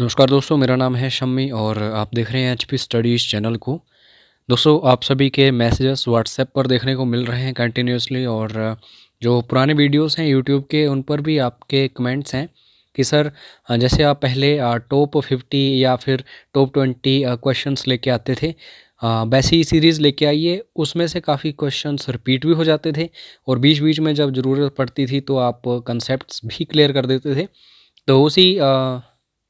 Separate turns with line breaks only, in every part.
नमस्कार दोस्तों, मेरा नाम है शम्मी और आप देख रहे हैं एचपी स्टडीज़ चैनल को। दोस्तों, आप सभी के मैसेजेस व्हाट्सएप पर देखने को मिल रहे हैं कंटिन्यूसली, और जो पुराने वीडियोस हैं यूट्यूब के, उन पर भी आपके कमेंट्स हैं कि सर, जैसे आप पहले टॉप 50 या फिर टॉप 20 क्वेश्चंस लेके आते थे, वैसी ही सीरीज़ लेके आइए। उसमें से काफ़ी क्वेश्चंस रिपीट भी हो जाते थे और बीच बीच में जब ज़रूरत पड़ती थी तो आप कंसेप्ट्स भी क्लियर कर देते थे। तो उसी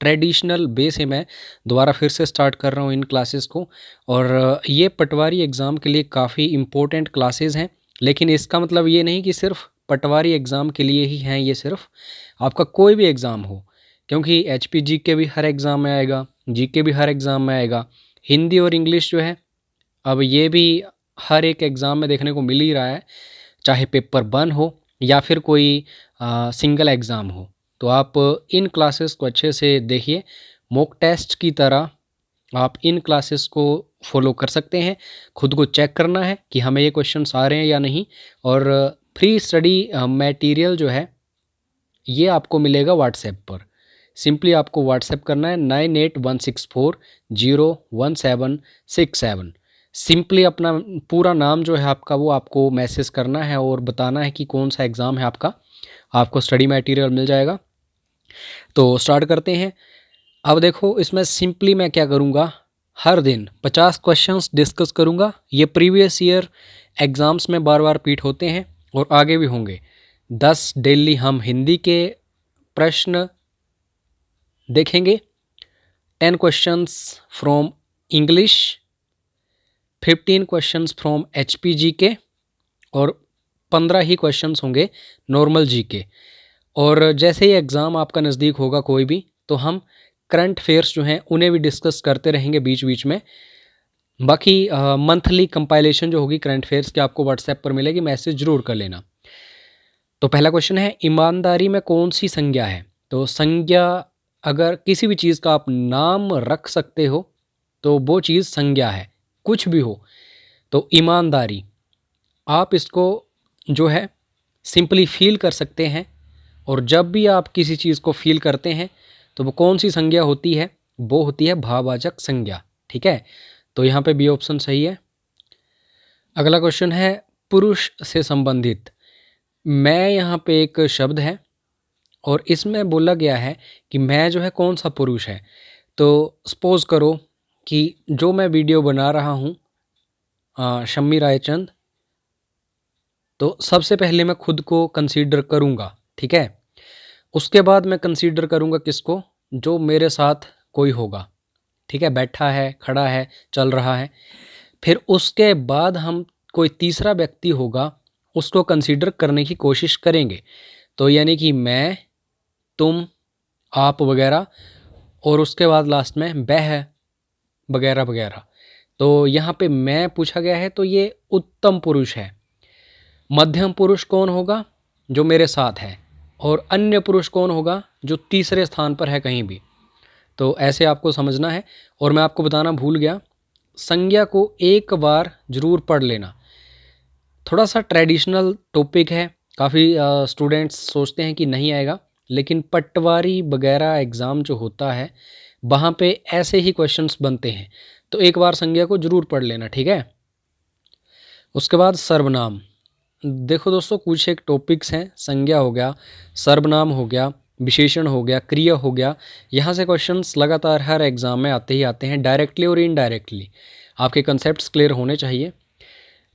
ट्रेडिशनल वे से मैं दोबारा फिर से स्टार्ट कर रहा हूँ इन क्लासेस को। और ये पटवारी एग्ज़ाम के लिए काफ़ी इम्पोर्टेंट क्लासेस हैं, लेकिन इसका मतलब ये नहीं कि सिर्फ पटवारी एग्ज़ाम के लिए ही हैं ये। सिर्फ आपका कोई भी एग्ज़ाम हो, क्योंकि एचपी जीके भी हर एग्ज़ाम में आएगा, जीके भी हर एग्ज़ाम में आएगा, हिंदी और इंग्लिश जो है अब ये भी हर एक एग्ज़ाम में देखने को मिल ही रहा है, चाहे पेपर 1 हो या फिर कोई सिंगल एग्ज़ाम हो। तो आप इन क्लासेस को अच्छे से देखिए, मॉक टेस्ट की तरह आप इन क्लासेस को फॉलो कर सकते हैं। खुद को चेक करना है कि हमें ये क्वेश्चंस आ रहे हैं या नहीं। और फ्री स्टडी मटेरियल जो है ये आपको मिलेगा व्हाट्सएप पर। सिंपली आपको व्हाट्सएप करना है 9816401767। सिंपली अपना पूरा नाम जो है आपका, वो आपको मैसेज करना है और बताना है कि कौन सा एग्ज़ाम है आपका। आपको स्टडी मटेरियल मिल जाएगा। तो स्टार्ट करते हैं। अब देखो, इसमें सिंपली मैं क्या करूँगा, हर दिन 50 क्वेश्चंस डिस्कस करूँगा। ये प्रीवियस ईयर एग्ज़ाम्स में बार बार रिपीट होते हैं और आगे भी होंगे। 10 डेली हम हिंदी के प्रश्न देखेंगे, 10 questions from English, 15 questions from HP के, और 15 ही क्वेश्चंस होंगे नॉर्मल जीके। और जैसे ही एग्ज़ाम आपका नज़दीक होगा कोई भी, तो हम करंट अफेयर्स जो हैं उन्हें भी डिस्कस करते रहेंगे बीच बीच में। बाकी मंथली कंपाइलेशन जो होगी करंट अफेयर्स की, आपको व्हाट्सएप पर मिलेगी, मैसेज ज़रूर कर लेना। तो पहला क्वेश्चन है, ईमानदारी में कौन सी संज्ञा है? तो संज्ञा, अगर किसी भी चीज़ का आप नाम रख सकते हो तो वो चीज़ संज्ञा है, कुछ भी हो। तो ईमानदारी, आप इसको जो है सिंपली फील कर सकते हैं, और जब भी आप किसी चीज़ को फील करते हैं तो वो कौन सी संज्ञा होती है? वो होती है भाववाचक संज्ञा। ठीक है, तो यहाँ पे बी ऑप्शन सही है। अगला क्वेश्चन है, पुरुष से संबंधित मैं, यहाँ पे एक शब्द है और इसमें बोला गया है कि मैं जो है कौन सा पुरुष है। तो सपोज करो कि जो मैं वीडियो बना रहा हूँ शम्मी रायचंद, तो सबसे पहले मैं खुद को कंसीडर करूँगा। ठीक है, उसके बाद मैं कंसीडर करूँगा किसको? जो मेरे साथ कोई होगा। ठीक है, बैठा है, खड़ा है, चल रहा है। फिर उसके बाद हम कोई तीसरा व्यक्ति होगा, उसको कंसीडर करने की कोशिश करेंगे। तो यानी कि मैं, तुम, आप वगैरह, और उसके बाद लास्ट में वह वगैरह वगैरह। तो यहाँ पे मैं पूछा गया है, तो ये उत्तम पुरुष है। मध्यम पुरुष कौन होगा? जो मेरे साथ है। और अन्य पुरुष कौन होगा? जो तीसरे स्थान पर है कहीं भी। तो ऐसे आपको समझना है। और मैं आपको बताना भूल गया, संज्ञा को एक बार जरूर पढ़ लेना। थोड़ा सा ट्रेडिशनल टॉपिक है, काफ़ी स्टूडेंट्स सोचते हैं कि नहीं आएगा, लेकिन पटवारी वगैरह एग्ज़ाम जो होता है वहाँ पे ऐसे ही क्वेश्चंस बनते हैं। तो एक बार संज्ञा को जरूर पढ़ लेना। ठीक है, उसके बाद सर्वनाम। देखो दोस्तों, कुछ एक टॉपिक्स हैं, संज्ञा हो गया, सर्वनाम हो गया, विशेषण हो गया, क्रिया हो गया। यहाँ से क्वेश्चंस लगातार हर एग्ज़ाम में आते ही आते हैं, डायरेक्टली और इनडायरेक्टली। आपके कंसेप्ट्स क्लियर होने चाहिए।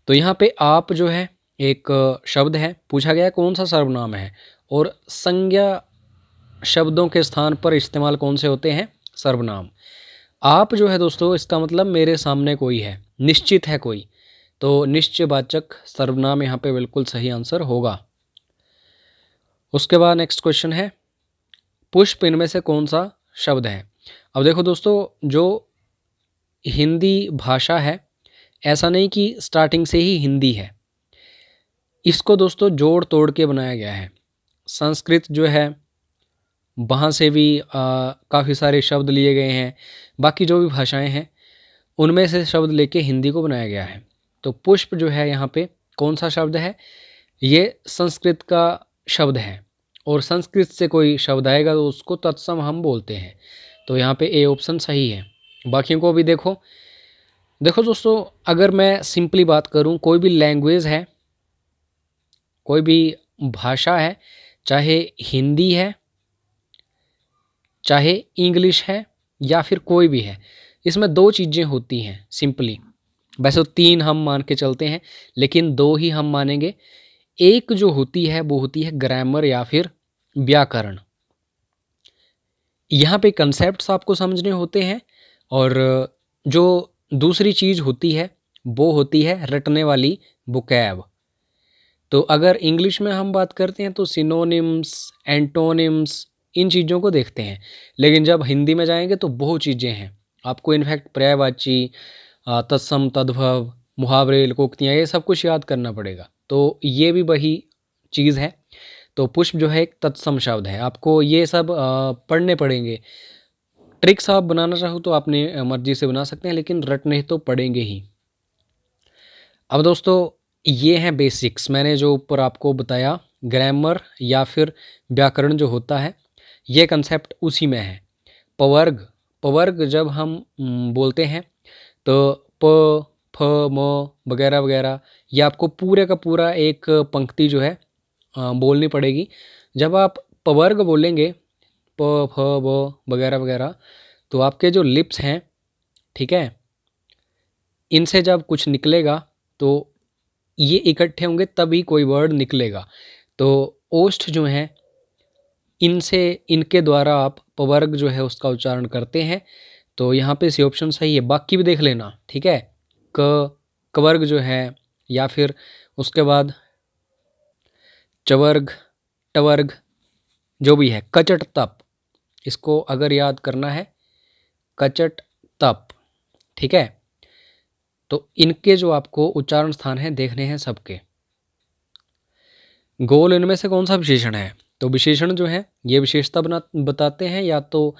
तो यहाँ पे आप जो है, एक शब्द है, पूछा गया है कौन सा सर्वनाम है, और संज्ञा शब्दों के स्थान पर इस्तेमाल कौन से होते हैं? सर्वनाम। आप जो है दोस्तों, इसका मतलब मेरे सामने कोई है, निश्चित है कोई, तो निश्चयवाचक सर्वनाम यहाँ पे बिल्कुल सही आंसर होगा। उसके बाद नेक्स्ट क्वेश्चन है, पुष्प इनमें से कौन सा शब्द है? अब देखो दोस्तों, जो हिंदी भाषा है, ऐसा नहीं कि स्टार्टिंग से ही हिंदी है। इसको दोस्तों जोड़ तोड़ के बनाया गया है। संस्कृत जो है, वहाँ से भी काफ़ी सारे शब्द लिए गए हैं। बाकी जो भी भाषाएं हैं उनमें से शब्द लेके हिंदी को बनाया गया है। तो पुष्प जो है यहाँ पे कौन सा शब्द है? ये संस्कृत का शब्द है, और संस्कृत से कोई शब्द आएगा तो उसको तत्सम हम बोलते हैं। तो यहाँ पे ए ऑप्शन सही है। बाकियों को भी देखो दोस्तों, अगर मैं सिंपली बात करूँ, कोई भी लैंग्वेज है, कोई भी भाषा है, चाहे हिंदी है, चाहे इंग्लिश है, या फिर कोई भी है, इसमें दो चीज़ें होती हैं सिंपली। वैसे तो तीन हम मान के चलते हैं, लेकिन दो ही हम मानेंगे। एक जो होती है वो होती है ग्रामर या फिर व्याकरण। यहाँ पे कंसेप्ट्स आपको समझने होते हैं, और जो दूसरी चीज़ होती है वो होती है रटने वाली वोकैब। तो अगर इंग्लिश में हम बात करते हैं तो सिनोनिम्स, एंटोनिम्स, इन चीज़ों को देखते हैं। लेकिन जब हिंदी में जाएंगे तो बहुत चीज़ें हैं। आपको इनफैक्ट पर्यायवाची, तत्सम, तद्भव, मुहावरे, लोकोक्तियाँ, ये सब कुछ याद करना पड़ेगा। तो ये भी वही चीज़ है। तो पुष्प जो है एक तत्सम शब्द है, आपको ये सब पढ़ने पड़ेंगे। ट्रिक्स आप बनाना चाहो तो अपने मर्जी से बना सकते हैं, लेकिन रटने तो पड़ेंगे ही। अब दोस्तों, ये हैं बेसिक्स, मैंने जो ऊपर आपको बताया, ग्रामर या फिर व्याकरण जो होता है, ये कंसेप्ट उसी में है। पवर्ग, पवर्ग जब हम बोलते हैं तो प, फ, म वगैरह वगैरह, ये आपको पूरे का पूरा एक पंक्ति जो है बोलनी पड़ेगी। जब आप पवर्ग बोलेंगे, प, फ, ब वगैरह वगैरह, तो आपके जो लिप्स हैं, ठीक है, इनसे जब कुछ निकलेगा तो ये इकट्ठे होंगे तभी कोई वर्ड निकलेगा। तो ओष्ठ जो हैं, इनसे, इनके द्वारा आप पवर्ग जो है उसका उच्चारण करते हैं। तो यहाँ पे सी ऑप्शन सही है। बाकी भी देख लेना, ठीक है। कवर्ग जो है, या फिर उसके बाद चवर्ग, टवर्ग, जो भी है, कचट तप, इसको अगर याद करना है, कचट तप, ठीक है। तो इनके जो आपको उच्चारण स्थान है देखने हैं सबके। गोल इनमें से कौन सा विशेषण है? तो विशेषण जो है ये विशेषता बताते हैं या तो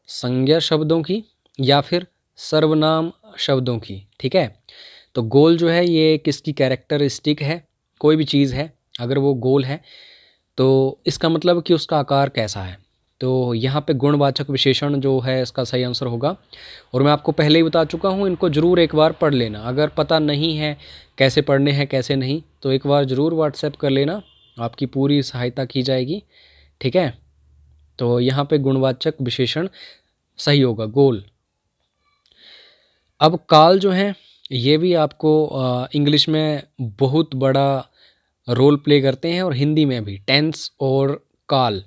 संज्ञा शब्दों की या फिर सर्वनाम शब्दों की, ठीक है। तो गोल जो है ये किसकी कैरेक्टरिस्टिक है, कोई भी चीज़ है अगर वो गोल है तो इसका मतलब कि उसका आकार कैसा है। तो यहाँ पे गुणवाचक विशेषण जो है इसका सही आंसर होगा। और मैं आपको पहले ही बता चुका हूँ, इनको ज़रूर एक बार पढ़ लेना। अगर पता नहीं है कैसे पढ़ने हैं कैसे नहीं, तो एक बार ज़रूर व्हाट्सएप कर लेना, आपकी पूरी सहायता की जाएगी, ठीक है। तो यहाँ पे गुणवाचक विशेषण सही होगा, गोल। अब काल जो है ये भी आपको इंग्लिश में बहुत बड़ा रोल प्ले करते हैं, और हिंदी में भी। टेंस और काल,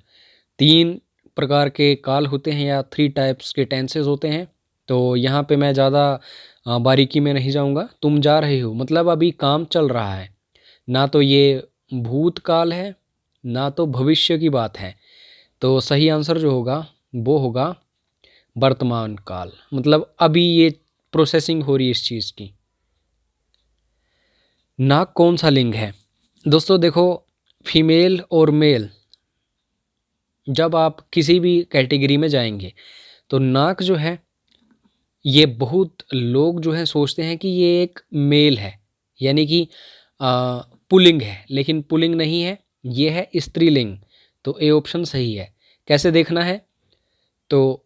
तीन प्रकार के काल होते हैं या 3 टाइप्स के टेंसेस होते हैं। तो यहाँ पे मैं ज़्यादा बारीकी में नहीं जाऊँगा। तुम जा रहे हो मतलब अभी काम चल रहा है, ना तो ये भूतकाल है ना तो भविष्य की बात है। तो सही आंसर जो होगा वो होगा वर्तमान काल, मतलब अभी ये प्रोसेसिंग हो रही है इस चीज़ की। नाक कौन सा लिंग है? दोस्तों देखो, फीमेल और मेल, जब आप किसी भी कैटेगरी में जाएंगे तो नाक जो है ये बहुत लोग जो है सोचते हैं कि ये एक मेल है, यानी कि पुल्लिंग है, लेकिन पुल्लिंग नहीं है, ये है स्त्रीलिंग। तो ए ऑप्शन सही है। कैसे देखना है? तो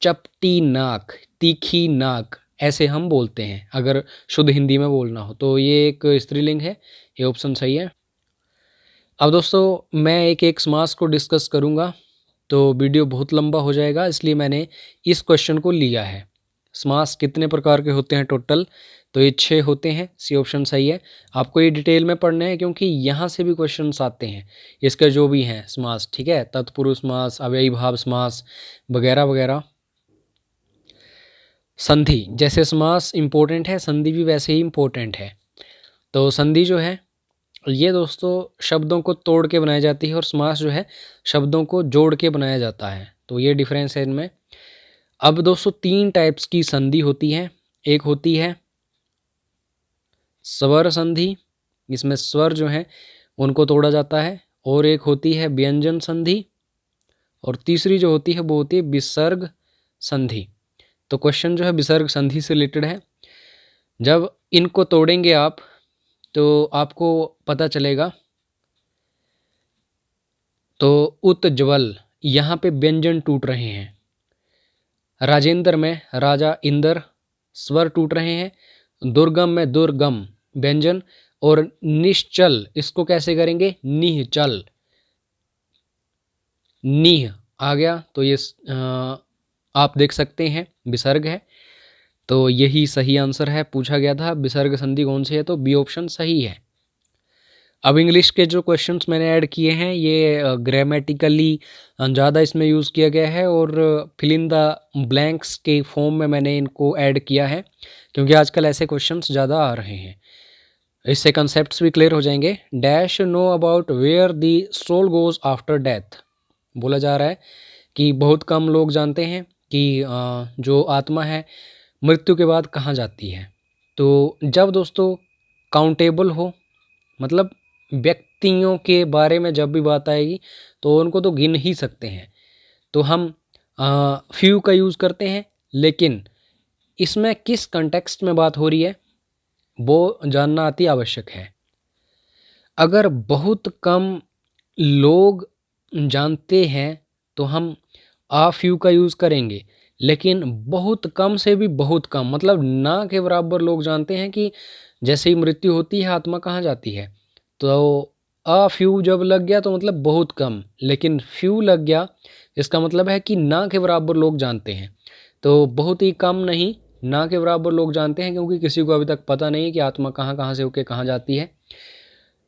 चपटी नाक, तीखी नाक, ऐसे हम बोलते हैं अगर शुद्ध हिंदी में बोलना हो, तो ये एक स्त्रीलिंग है। ये ऑप्शन सही है। अब दोस्तों मैं एक एक समास को डिस्कस करूंगा तो वीडियो बहुत लंबा हो जाएगा, इसलिए मैंने इस क्वेश्चन को लिया है। समास कितने प्रकार के होते हैं टोटल? तो ये 6 होते हैं, सी ऑप्शन सही है। आपको ये डिटेल में पढ़ना है क्योंकि यहाँ से भी क्वेश्चंस आते हैं इसके जो भी हैं समास, ठीक है। तत्पुरुष समास, अव्ययी भाव समास वगैरह वगैरह। संधि, जैसे समास इम्पोर्टेंट है, संधि भी वैसे ही इम्पोर्टेंट है। तो संधि जो है ये दोस्तों शब्दों को तोड़ के बनाई जाती है, और समास जो है शब्दों को जोड़ के बनाया जाता है। तो ये डिफरेंस है इनमें। अब दोस्तों 3 टाइप्स की संधि होती है। एक होती है स्वर संधि, इसमें स्वर जो है उनको तोड़ा जाता है। और एक होती है व्यंजन संधि, और तीसरी जो होती है वो होती है विसर्ग संधि। तो क्वेश्चन जो है विसर्ग संधि से रिलेटेड है। जब इनको तोड़ेंगे आप तो आपको पता चलेगा। तो उतज्वल, यहाँ पे व्यंजन टूट रहे हैं, राजेंद्र में राजा इंदर, स्वर टूट रहे हैं। दुर्गम में दुर्गम व्यंजन, और निश्चल इसको कैसे करेंगे, निश्चल, नीह आ गया तो ये आप देख सकते हैं विसर्ग है, तो यही सही आंसर है। पूछा गया था विसर्ग संधि कौन सी है, तो बी ऑप्शन सही है। अब इंग्लिश के जो क्वेश्चंस मैंने ऐड किए हैं ये ग्रामेटिकली ज़्यादा इसमें यूज़ किया गया है और फिल इन द ब्लैंक्स के फॉर्म में मैंने इनको ऐड किया है, क्योंकि आजकल ऐसे क्वेश्चंस ज़्यादा आ रहे हैं। इससे कंसेप्ट्स भी क्लियर हो जाएंगे। Dash know about where the soul goes after death, बोला जा रहा है कि बहुत कम लोग जानते हैं कि जो आत्मा है मृत्यु के बाद कहाँ जाती है। तो जब दोस्तों काउंटेबल हो, मतलब व्यक्तियों के बारे में जब भी बात आएगी तो उनको तो गिन ही सकते हैं, तो हम फ्यू का यूज़ करते हैं, लेकिन इसमें किस कंटेक्स्ट में बात हो रही है वो जानना अति आवश्यक है। अगर बहुत कम लोग जानते हैं तो हम आ फ्यू का यूज़ करेंगे, लेकिन बहुत कम से भी बहुत कम, मतलब ना के बराबर लोग जानते हैं कि जैसे ही मृत्यु होती है आत्मा कहाँ जाती है, तो आ फ्यू जब लग गया तो मतलब बहुत कम, लेकिन फ्यू लग गया इसका मतलब है कि ना के बराबर लोग जानते हैं। तो बहुत ही कम नहीं, ना के बराबर लोग जानते हैं, क्योंकि किसी को अभी तक पता नहीं है कि आत्मा कहाँ कहाँ से होकर कहाँ जाती है।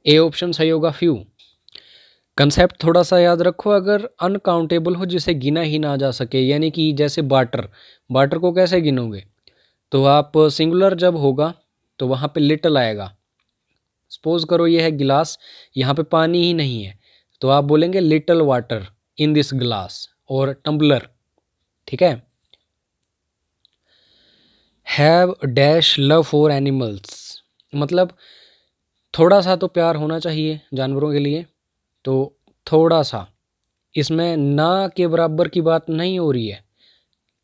ए ऑप्शन सही होगा, फ्यू। कंसेप्ट थोड़ा सा याद रखो, अगर अनकाउंटेबल हो जिसे गिना ही ना जा सके, यानी कि जैसे वाटर, वाटर को कैसे गिनोगे, तो आप सिंगुलर जब होगा तो वहाँ पे लिटल आएगा। सपोज करो ये है गिलास, यहाँ पे पानी ही नहीं है, तो आप बोलेंगे little water in this glass, और टम्बलर, ठीक है। Have dash love for animals, मतलब थोड़ा सा तो प्यार होना चाहिए जानवरों के लिए, तो थोड़ा सा, इसमें ना के बराबर की बात नहीं हो रही है,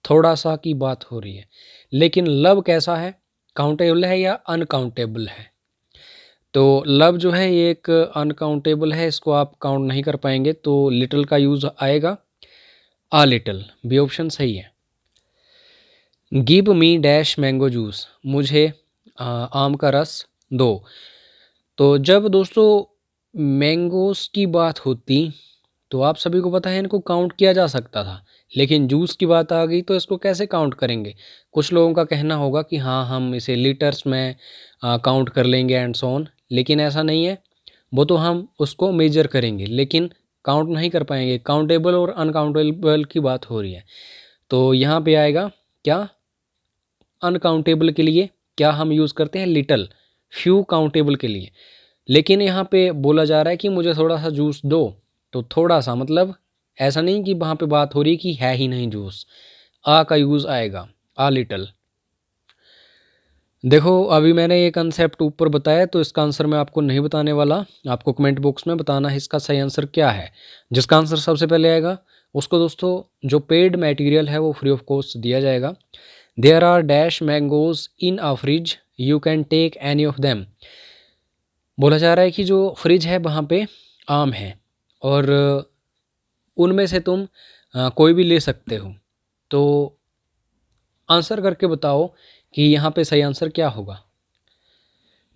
थोड़ा सा की बात हो रही है। लेकिन लव कैसा है, काउंटेबल है या अनकाउंटेबल है, तो लव जो है ये एक अनकाउंटेबल है, इसको आप काउंट नहीं कर पाएंगे, तो लिटिल का यूज़ आएगा, आ लिटिल, बी ऑप्शन सही है। Give me dash mango juice, मुझे आम का रस दो। तो जब दोस्तों मैंगोस की बात होती तो आप सभी को पता है इनको काउंट किया जा सकता था, लेकिन जूस की बात आ गई तो इसको कैसे काउंट करेंगे। कुछ लोगों का कहना होगा कि हाँ हम इसे लीटर्स में काउंट कर लेंगे एंड सो ऑन, लेकिन ऐसा नहीं है, वो तो हम उसको मेजर करेंगे लेकिन काउंट नहीं कर पाएंगे। काउंटेबल और अनकाउंटेबल की बात हो रही है, तो यहाँ पे आएगा क्या, अनकाउंटेबल के लिए क्या हम यूज़ करते हैं, लिटल। फ्यू काउंटेबल के लिए, लेकिन यहाँ पे बोला जा रहा है कि मुझे थोड़ा सा जूस दो, तो थोड़ा सा मतलब ऐसा नहीं कि वहाँ पे बात हो रही कि है ही नहीं जूस, आ का यूज़ आएगा, आ लिटल। देखो अभी मैंने ये कंसेप्ट ऊपर बताया, तो इसका आंसर मैं आपको नहीं बताने वाला, आपको कमेंट बॉक्स में बताना है इसका सही आंसर क्या है। जिसका आंसर सबसे पहले आएगा उसको दोस्तों जो पेड मटेरियल है वो फ्री ऑफ कॉस्ट दिया जाएगा। There are dash mangoes in a fridge, you can take any of them. बोला जा रहा है कि जो फ्रिज है वहाँ पे आम है और उनमें से तुम कोई भी ले सकते हो, तो आंसर करके बताओ कि यहाँ पे सही आंसर क्या होगा।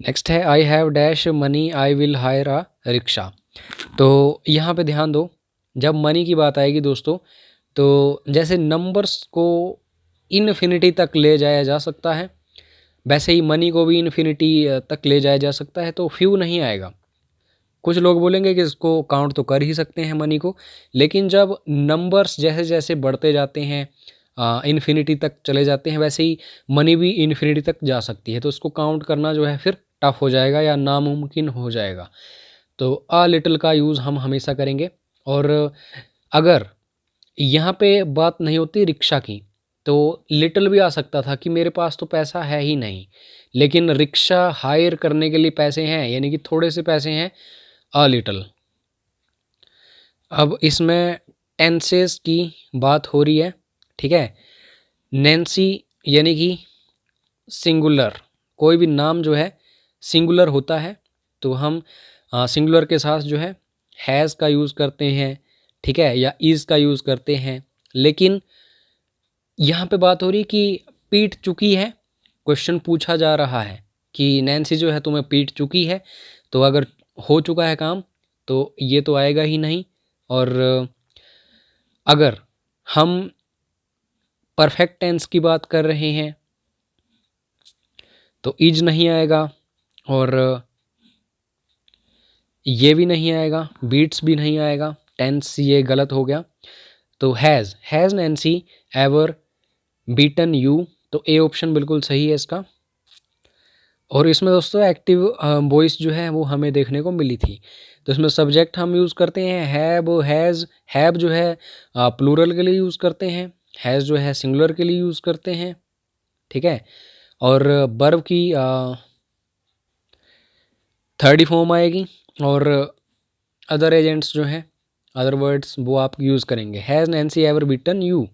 नेक्स्ट है I have dash money I will hire a rickshaw. तो यहाँ पे ध्यान दो, जब मनी की बात आएगी दोस्तों, तो जैसे नंबर्स को इनफिनिटी तक ले जाया जा सकता है, वैसे ही मनी को भी इन्फिनिटी तक ले जाया जा सकता है, तो फ्यू नहीं आएगा। कुछ लोग बोलेंगे कि इसको काउंट तो कर ही सकते हैं मनी को, लेकिन जब नंबर्स जैसे जैसे बढ़ते जाते हैं इन्फिनिटी तक चले जाते हैं, वैसे ही मनी भी इन्फिनिटी तक जा सकती है, तो इसको काउंट करना जो है फिर टफ हो जाएगा या नामुमकिन हो जाएगा। तो अ लिटिल का यूज़ हम हमेशा करेंगे। और अगर यहाँ पे बात नहीं होती रिक्शा की, तो लिटिल भी आ सकता था कि मेरे पास तो पैसा है ही नहीं, लेकिन रिक्शा हायर करने के लिए पैसे हैं, यानी कि थोड़े से पैसे हैं, अ लिटिल। अब इसमें टेंसेस की बात हो रही है, ठीक है। नैन्सी यानी कि सिंगुलर, कोई भी नाम जो है सिंगुलर होता है, तो हम सिंगुलर के साथ जो है हैज़ का यूज़ करते हैं, ठीक है, या इज़ का यूज़ करते हैं। लेकिन यहाँ पे बात हो रही कि पीट चुकी है, क्वेश्चन पूछा जा रहा है कि नैन्सी जो है तुम्हें पीट चुकी है, तो अगर हो चुका है काम तो ये तो आएगा ही नहीं। और अगर हम परफेक्ट टेंस की बात कर रहे हैं तो इज नहीं आएगा, और ये भी नहीं आएगा, बीट्स भी नहीं आएगा, टेंस ये गलत हो गया। तो has Nancy ever beaten you, तो ए ऑप्शन बिल्कुल सही है इसका। और इसमें दोस्तों एक्टिव वॉइस जो है वो हमें देखने को मिली थी। तो इसमें सब्जेक्ट हम यूज़ करते हैं हैव, हैज़। हैव जो है प्लूरल के लिए यूज़ करते हैं, हैज़ जो है सिंगुलर के लिए यूज़ करते हैं, ठीक है। और वर्ब की थर्ड फॉर्म आएगी, और अदर एजेंट्स जो हैं, अदर वर्ड्स वो आप यूज़ करेंगे। Has Nancy ever beaten you,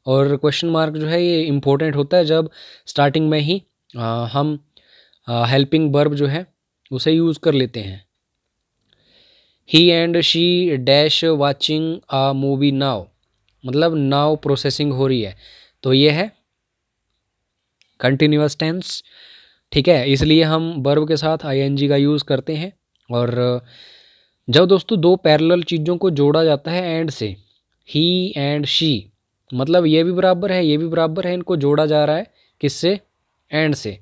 और क्वेश्चन मार्क जो है ये इम्पोर्टेंट होता है जब स्टार्टिंग में ही हम हेल्पिंग वर्ब जो है उसे यूज़ कर लेते हैं। He and she dash watching a movie now, मतलब नाउ प्रोसेसिंग हो रही है, तो ये है कंटिन्यूअस टेंस, ठीक है। इसलिए हम वर्ब के साथ आईएनजी का यूज़ करते हैं। और जब दोस्तों दो पैरेलल चीज़ों को जोड़ा जाता है एंड से, ही एंड शी, मतलब ये भी बराबर है ये भी बराबर है, इनको जोड़ा जा रहा है किससे, एंड से,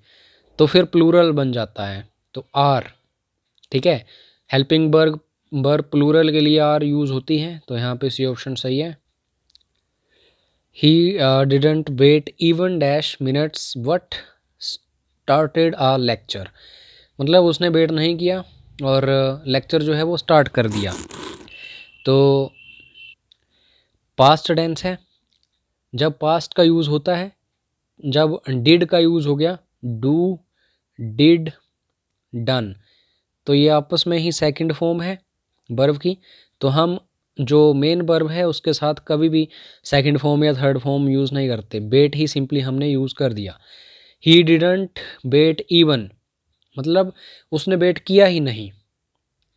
तो फिर प्लूरल बन जाता है, तो आर, ठीक है। हेल्पिंग वर्ब प्लूरल के लिए आर यूज़ होती है, तो यहाँ पे सी ऑप्शन सही है। He didn't wait even dash minutes but started a lecture, मतलब उसने वेट नहीं किया और लेक्चर जो है वो स्टार्ट कर दिया। तो पास्ट टेंस है, जब पास्ट का यूज़ होता है, जब डिड का यूज़ हो गया, डू, डिड, डन, तो ये आपस में ही सेकंड फॉर्म है वर्ब की, तो हम जो मेन वर्ब है उसके साथ कभी भी सेकंड फॉर्म या थर्ड फॉर्म यूज़ नहीं करते, बेट ही सिंपली हमने यूज़ कर दिया। ही डिडंट बेट इवन, मतलब उसने बेट किया ही नहीं,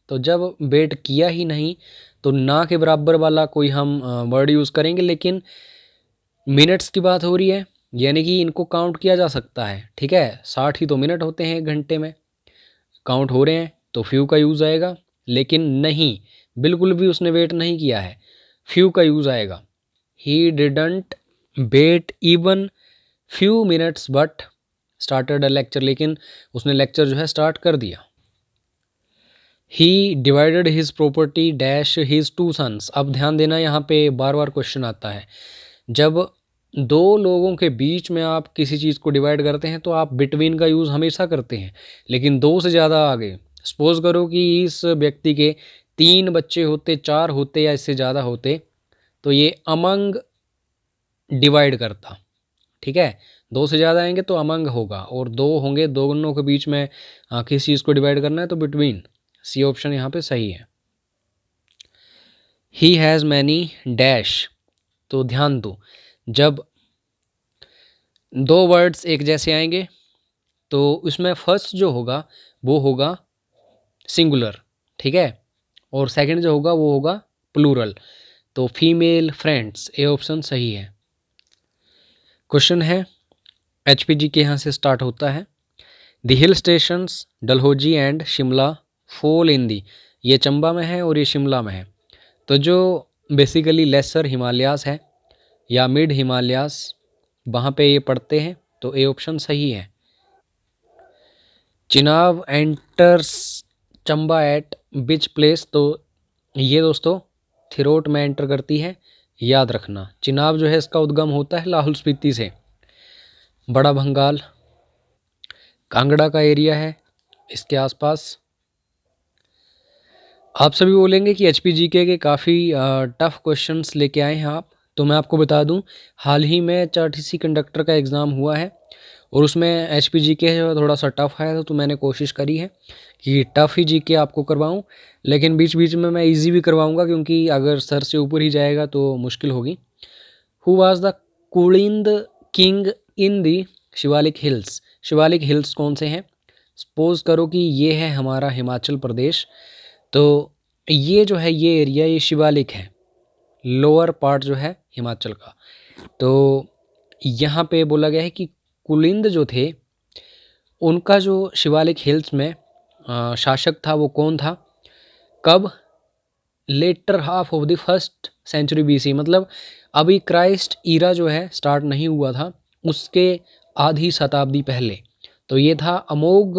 तो जब बेट किया ही नहीं तो ना के बराबर वाला कोई हम वर्ड यूज़ करेंगे, लेकिन मिनट्स की बात हो रही है यानी कि इनको काउंट किया जा सकता है, ठीक है। 60 ही तो मिनट होते हैं एक घंटे में, काउंट हो रहे हैं तो फ्यू का यूज़ आएगा। लेकिन नहीं, बिल्कुल भी उसने वेट नहीं किया है, फ्यू का यूज़ आएगा। He didn't wait even few minutes but started a lecture, लेकिन उसने लेक्चर जो है स्टार्ट कर दिया। He divided his property dash his two sons, अब ध्यान देना यहाँ पे बार बार क्वेश्चन आता है, जब दो लोगों के बीच में आप किसी चीज़ को डिवाइड करते हैं तो आप बिटवीन का यूज़ हमेशा करते हैं, लेकिन दो से ज़्यादा आगे, सपोज करो कि इस व्यक्ति के 3 बच्चे होते, 4 होते या इससे ज़्यादा होते, तो ये अमंग डिवाइड करता, ठीक है। दो से ज़्यादा आएंगे तो अमंग होगा, और दो होंगे, दोनों के बीच में किसी चीज़ को डिवाइड करना है तो बिटवीन, सी ऑप्शन यहाँ पे सही है। ही हैज़ मैनी डैश, तो ध्यान दो, जब दो वर्ड्स एक जैसे आएंगे तो उसमें फर्स्ट जो होगा वो होगा सिंगुलर, ठीक है, और सेकंड जो होगा वो होगा प्लूरल, तो फीमेल फ्रेंड्स, ए ऑप्शन सही है। क्वेश्चन है एचपीजी के यहाँ से स्टार्ट होता है। The hill stations Dalhousie and Shimla fall in the, ये चंबा में है और ये शिमला में है, तो जो बेसिकली लेसर हिमालयास है या मिड हिमालयास वहाँ पे ये पड़ते हैं, तो ए ऑप्शन सही है। चिनाब एंटर्स चंबा एट बिच प्लेस, तो ये दोस्तों थिरोट में एंटर करती है, याद रखना। चिनाब जो है इसका उद्गम होता है लाहौल स्पीति से, बड़ा भंगाल कांगड़ा का एरिया है इसके आसपास। आप सभी बोलेंगे कि एचपीजीके के काफ़ी टफ क्वेश्चंस लेके आए हैं आप, तो मैं आपको बता दूं हाल ही में चार्टीसी कंडक्टर का एग्ज़ाम हुआ है और उसमें एचपीजीके जो थोड़ा सा टफ है, तो मैंने कोशिश करी है कि टफ ही जीके आपको करवाऊं, लेकिन बीच बीच में मैं इजी भी करवाऊंगा, क्योंकि अगर सर से ऊपर ही जाएगा तो मुश्किल होगी। Who was the Kulinda king in the Shivalik hills, Shivalik hills कौन से हैं? सपोज करो कि ये है हमारा हिमाचल प्रदेश, तो ये जो है ये एरिया ये शिवालिक है, लोअर पार्ट जो है हिमाचल का, तो यहाँ पे बोला गया है कि कुलिंद जो थे उनका जो शिवालिक हिल्स में शासक था वो कौन था, कब, later half of the first century BC, मतलब अभी क्राइस्ट ईरा जो है स्टार्ट नहीं हुआ था, उसके आधी शताब्दी पहले। तो ये था अमोघ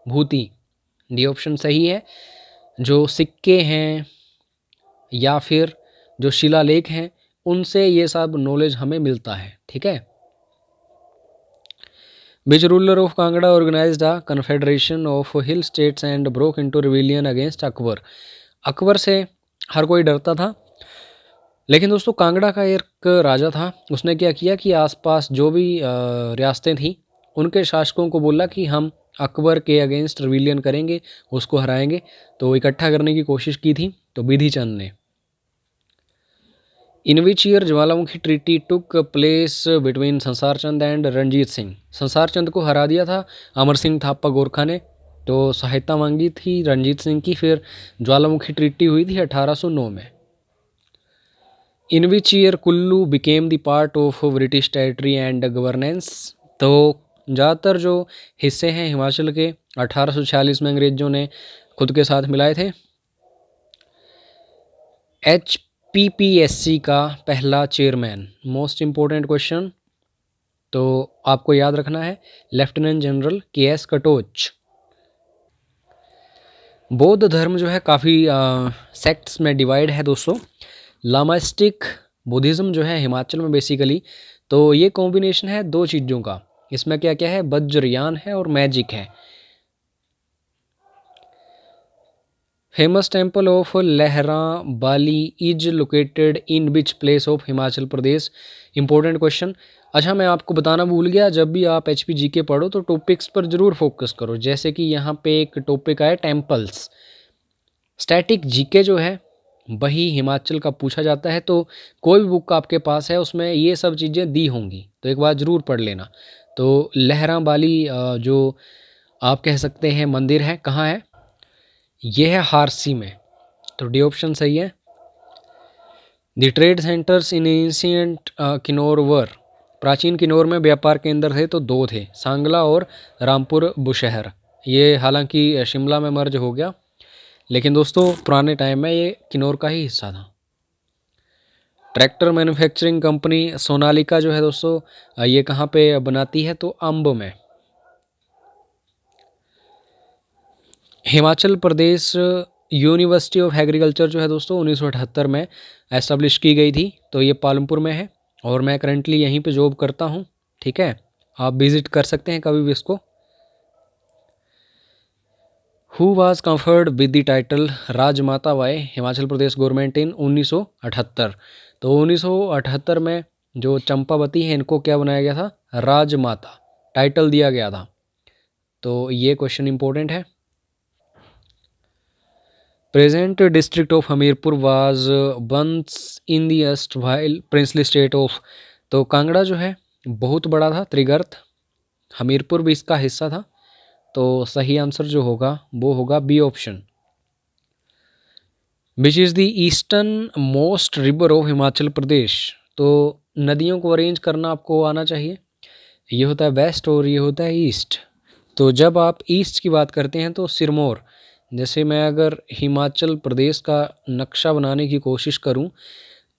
भूति, डी ऑप्शन सही है। जो सिक्के हैं या फिर जो शिलालेख हैं उनसे ये सब नॉलेज हमें मिलता है, ठीक है। Which ruler of Kangra organized a confederation of hill states and broke into rebellion against Akbar. Akbar से हर कोई डरता था, लेकिन दोस्तों कांगड़ा का एक राजा था, उसने क्या किया कि आसपास जो भी रियासतें थीं उनके शासकों को बोला कि हम अकबर के अगेंस्ट रिबेलियन करेंगे, उसको हराएंगे। तो इकट्ठा करने की कोशिश की थी तो विधि चंद ने। इन which year Jwalamukhi treaty took place between संसार चंद एंड रणजीत सिंह। संसार चंद को हरा दिया था अमर सिंह थापा गोरखा ने, तो सहायता मांगी थी रणजीत सिंह की, फिर ज्वालामुखी ट्रीटी हुई थी 1809 में। In which year Kullu became the part of British territory and governance. तो ज़्यादातर जो हिस्से हैं हिमाचल के 1846 में अंग्रेजों ने खुद के साथ मिलाए थे। HPPSC का पहला चेयरमैन, मोस्ट इम्पोर्टेंट क्वेश्चन, तो आपको याद रखना है लेफ्टिनेंट जनरल KS कटोच। बौद्ध धर्म जो है काफ़ी सेक्ट्स में डिवाइड है दोस्तों। लामास्टिक बुद्धिज़्म जो है हिमाचल में बेसिकली, तो ये कॉम्बिनेशन है दो चीज़ों का। इसमें क्या क्या है, वज्रयान है और मैजिक है। Famous temple of Lahra Bali is located in which place of Himachal Pradesh. Important question. अच्छा, मैं आपको बताना भूल गया, जब भी आप HPGK पढ़ो तो टॉपिक्स पर ज़रूर फोकस करो। जैसे कि यहाँ पे एक टॉपिक आया टेम्पल्स। स्टैटिक जीके जो है वही हिमाचल का पूछा जाता है, तो कोई भी बुक आपके पास है उसमें ये सब चीज़ें दी होंगी, तो एक बार ज़रूर पढ़ लेना। तो लहरा बाली जो आप कह सकते हैं मंदिर है, कहाँ है, ये है हारसी में, तो डी ऑप्शन सही है। The trade centres in ancient Kinnaur were. प्राचीन किन्नौर में व्यापार केंद्र थे तो दो थे, सांगला और रामपुर बुशहर। ये हालांकि शिमला में मर्ज हो गया, लेकिन दोस्तों पुराने टाइम में ये किन्नौर का ही हिस्सा था। ट्रैक्टर मैन्युफैक्चरिंग कंपनी सोनालिका जो है दोस्तों, ये कहाँ पे बनाती है, तो अम्ब में। Himachal Pradesh university of agriculture जो है दोस्तों 1978 में एस्टेब्लिश की गई थी, तो ये पालमपुर में है और मैं करंटली यहीं पे जॉब करता हूँ, ठीक है। आप विजिट कर सकते हैं कभी भी इसको। Who was conferred with the title Rajmata by Himachal Pradesh government in 1978। तो 1978 में जो चंपावती हैं इनको क्या बनाया गया था, राजमाता टाइटल दिया गया था। तो ये क्वेश्चन इंपॉर्टेंट है। Present district of Hamirpur was once in the erstwhile princely state of. तो कांगड़ा जो है बहुत बड़ा था, त्रिगर्त, हमीरपुर भी इसका हिस्सा था, तो सही आंसर जो होगा वो होगा B option. Which is the eastern most river of Himachal Pradesh. तो नदियों को अरेंज करना आपको आना चाहिए, ये होता है वेस्ट और ये होता है ईस्ट। तो जब आप ईस्ट की बात करते हैं तो सिरमौर, जैसे मैं अगर हिमाचल प्रदेश का नक्शा बनाने की कोशिश करूं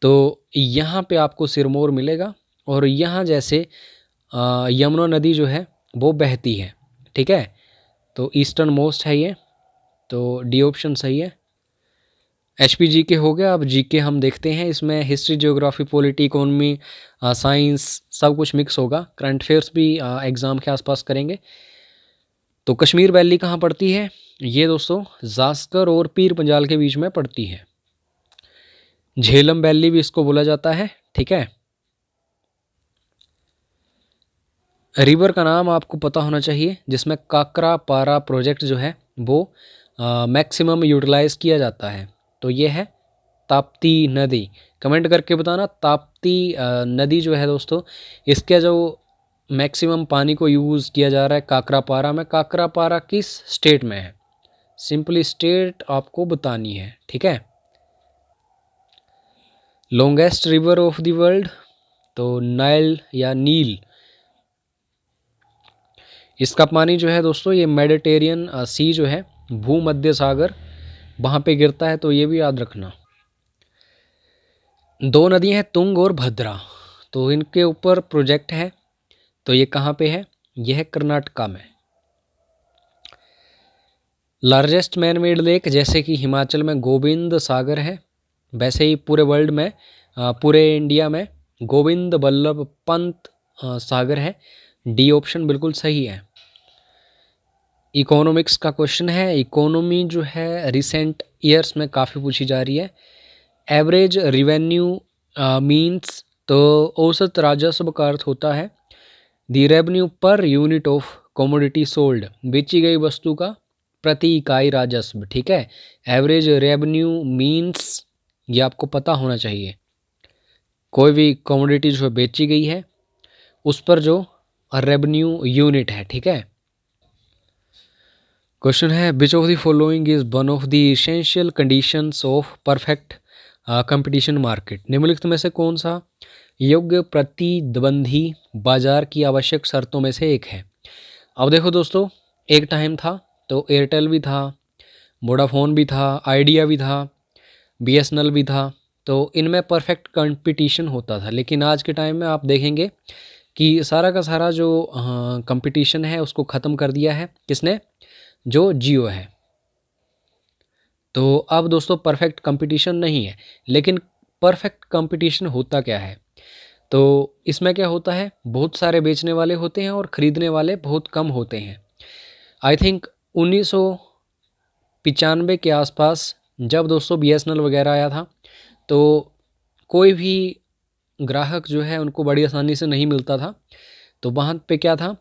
तो यहाँ पे आपको सिरमौर मिलेगा, और यहाँ जैसे यमुना नदी जो है वो बहती है, ठीक है। तो ईस्टर्न मोस्ट है ये, तो डी ऑप्शन सही है। HPGK हो गया। अब GK हम देखते हैं, इसमें history, geography, polity, economy, science सब कुछ मिक्स होगा। करंट अफेयर्स भी एग्ज़ाम के आसपास करेंगे। तो कश्मीर वैली कहाँ पड़ती है, ये दोस्तों जास्कर और पीर पंजाल के बीच में पड़ती है। झेलम वैली भी इसको बोला जाता है, ठीक है। रिवर का नाम आपको पता होना चाहिए जिसमें काकरा पारा प्रोजेक्ट जो है वो मैक्सिमम यूटिलाइज किया जाता है, तो ये है ताप्ती नदी। कमेंट करके बताना ताप्ती नदी जो है दोस्तों, इसके जो मैक्सिमम पानी को यूज़ किया जा रहा है काकरापारा में। काकरापारा किस स्टेट में है, सिंपली स्टेट आपको बतानी है, ठीक है। Longest river of the world, तो नाइल या नील, इसका पानी जो है दोस्तों ये मेडिटेरियन सी जो है, भूमध्य सागर, वहाँ पे गिरता है, तो ये भी याद रखना। दो नदियाँ हैं तुंग और भद्रा, तो इनके ऊपर प्रोजेक्ट है, तो ये कहाँ पे है? ये है कर्नाटका में। लार्जेस्ट मैन मेड लेक, जैसे कि हिमाचल में गोविंद सागर है, वैसे ही पूरे वर्ल्ड में पूरे इंडिया में गोविंद बल्लभ पंत सागर है। डी ऑप्शन बिल्कुल सही है। इकोनॉमिक्स का क्वेश्चन है। इकोनॉमी जो है रिसेंट ईयर्स में काफ़ी पूछी जा रही है। एवरेज रिवेन्यू मीन्स, तो औसत राजस्व का अर्थ होता है the revenue per unit of commodity sold, बेची गई वस्तु का प्रति इकाई राजस्व। ठीक है, एवरेज रेवेन्यू मीन्स ये आपको पता होना चाहिए। कोई भी कमोडिटी जो बेची गई है उस पर जो रेवेन्यू यूनिट है। ठीक है, क्वेश्चन है which of the following is one of the essential conditions of perfect competition market, निम्नलिखित में से कौन सा योग्य प्रतिद्वंदी बाजार की आवश्यक शर्तों में से एक है। अब देखो दोस्तों, एक टाइम था तो एयरटेल भी था, वोडाफोन भी था, आइडिया भी था, बीएसएनएल भी था, तो इनमें परफेक्ट कंपटीशन होता था। लेकिन आज के टाइम में आप देखेंगे कि सारा का सारा जो कंपटीशन है उसको ख़त्म कर दिया है किसने? जो जियो है। तो अब दोस्तों परफेक्ट कंपटीशन नहीं है, लेकिन परफेक्ट कंपटीशन होता क्या है? तो इसमें क्या होता है, बहुत सारे बेचने वाले होते हैं और ख़रीदने वाले बहुत कम होते हैं। आई थिंक 1995 के आसपास जब दोस्तों बीएसएनएल वगैरह आया था, तो कोई भी ग्राहक जो है उनको बड़ी आसानी से नहीं मिलता था। तो वहाँ पे क्या था,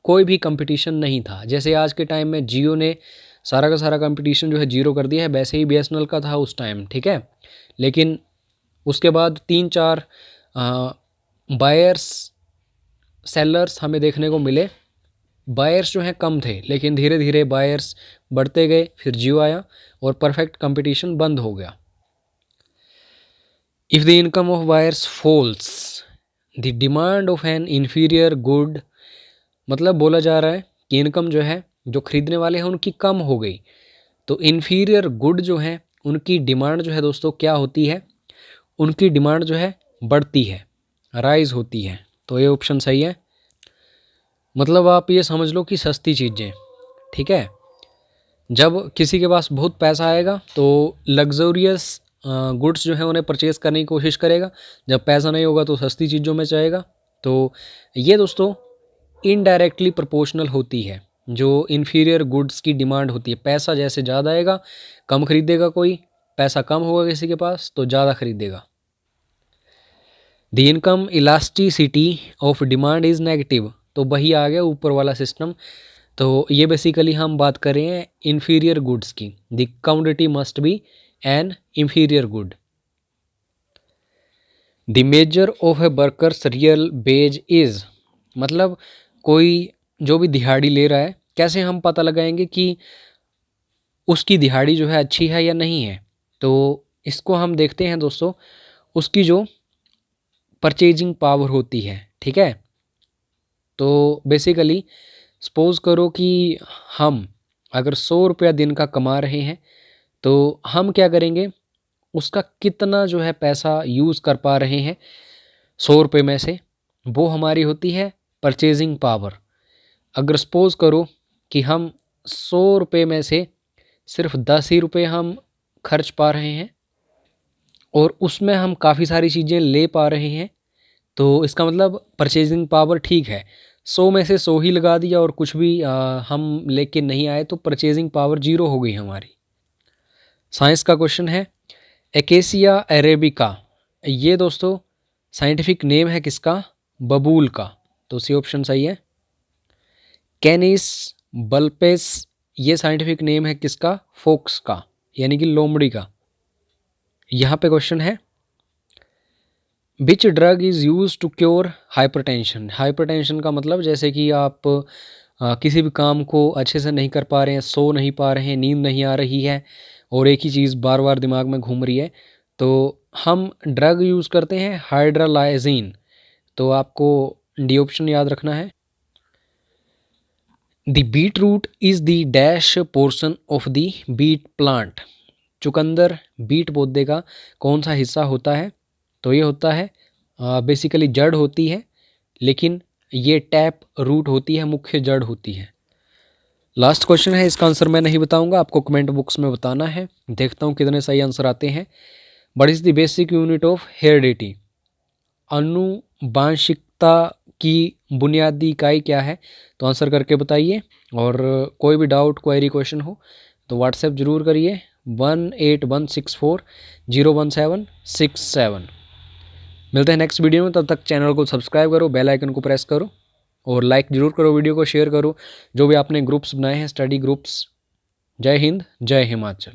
कोई भी कंपटीशन नहीं था। जैसे आज के टाइम में जियो ने सारा का सारा कंपटीशन जो है जीरो कर दिया है, वैसे ही बीएसएनएल का था उस टाइम। ठीक है, लेकिन उसके बाद 3-4 बायर्स सेलर्स हमें देखने को मिले। बायर्स जो हैं कम थे, लेकिन धीरे धीरे बायर्स बढ़ते गए, फिर जियो आया और परफेक्ट कंपटीशन बंद हो गया। If the income of buyers falls the demand of an inferior good, मतलब बोला जा रहा है कि इनकम जो है जो खरीदने वाले हैं उनकी कम हो गई, तो इन्फीरियर गुड जो है उनकी डिमांड जो है दोस्तों क्या होती है? उनकी डिमांड जो है बढ़ती है, राइज होती है। तो ये ऑप्शन सही है। मतलब आप ये समझ लो कि सस्ती चीज़ें, ठीक है, जब किसी के पास बहुत पैसा आएगा तो लग्जरियस गुड्स जो है उन्हें परचेज़ करने की कोशिश करेगा, जब पैसा नहीं होगा तो सस्ती चीज़ों में जाएगा। तो ये दोस्तों इनडायरेक्टली प्रोपोर्शनल होती है, जो इन्फीरियर गुड्स की डिमांड होती है। पैसा जैसे ज़्यादा आएगा कम खरीदेगा कोई, पैसा कम होगा किसी के पास तो ज़्यादा खरीदेगा। The income elasticity of demand is negative, तो वही आ गया ऊपर वाला सिस्टम। तो ये बेसिकली हम बात कर रहे हैं इन्फीरियर गुड्स की। The commodity must be N inferior good. The measure of A workers real veg is, मतलब कोई जो भी दिहाड़ी ले रहा है, कैसे हम पता लगाएंगे कि उसकी दिहाड़ी जो है अच्छी है या नहीं है? तो इसको हम देखते हैं दोस्तों, उसकी जो परचेजिंग पावर होती है। ठीक है, तो बेसिकली सपोज़ करो कि हम अगर 100 रुपया दिन का कमा रहे हैं, तो हम क्या करेंगे, उसका कितना जो है पैसा यूज़ कर पा रहे हैं 100 रुपये में से, वो हमारी होती है परचेजिंग पावर। अगर सपोज़ करो कि हम 100 रुपये में से सिर्फ 10 ही रुपये हम खर्च पा रहे हैं और उसमें हम काफ़ी सारी चीज़ें ले पा रहे हैं, तो इसका मतलब परचेजिंग पावर ठीक है। 100 में से 100 ही लगा दिया और कुछ भी हम लेके नहीं आए, तो परचेजिंग पावर जीरो हो गई हमारी। साइंस का क्वेश्चन है, एकेसिया अरेबिका, ये दोस्तों साइंटिफिक नेम है किसका? बबूल का, तो सी ऑप्शन सही है। कैनिस बल्पेस, ये साइंटिफिक नेम है किसका? फोक्स का, यानी कि लोमड़ी का। यहाँ पे क्वेश्चन है, which drug is use to cure hypertension. Hypertension का मतलब जैसे कि आप किसी भी काम को अच्छे से नहीं कर पा रहे हैं, सो नहीं पा रहे हैं, नींद नहीं आ रही है और एक ही चीज़ बार बार दिमाग में घूम रही है, तो हम ड्रग यूज़ करते हैं हाइड्रोलाइजिन, तो आपको डी ऑप्शन याद रखना है। The beet root is the dash portion of the beet plant. चुकंदर बीट पौधे का कौन सा हिस्सा होता है? तो ये होता है बेसिकली जड़ होती है, लेकिन ये टैप रूट होती है, मुख्य जड़ होती है। लास्ट क्वेश्चन है, इसका आंसर मैं नहीं बताऊंगा, आपको कमेंट बॉक्स में बताना है। देखता हूँ कितने सही आंसर आते हैं। What is the basic unit of heredity? आनुवांशिकता की बुनियादी इकाई क्या है? तो आंसर करके बताइए। और कोई भी डाउट क्वेरी क्वेश्चन हो तो व्हाट्सएप ज़रूर करिए 1816401767। मिलते हैं नेक्स्ट वीडियो में, तब तक चैनल को सब्सक्राइब करो, बेल आइकन को प्रेस करो और लाइक ज़रूर करो, वीडियो को शेयर करो। जो भी आपने ग्रुप्स बनाए हैं, स्टडी ग्रुप्स। जय हिंद, जय हिमाचल।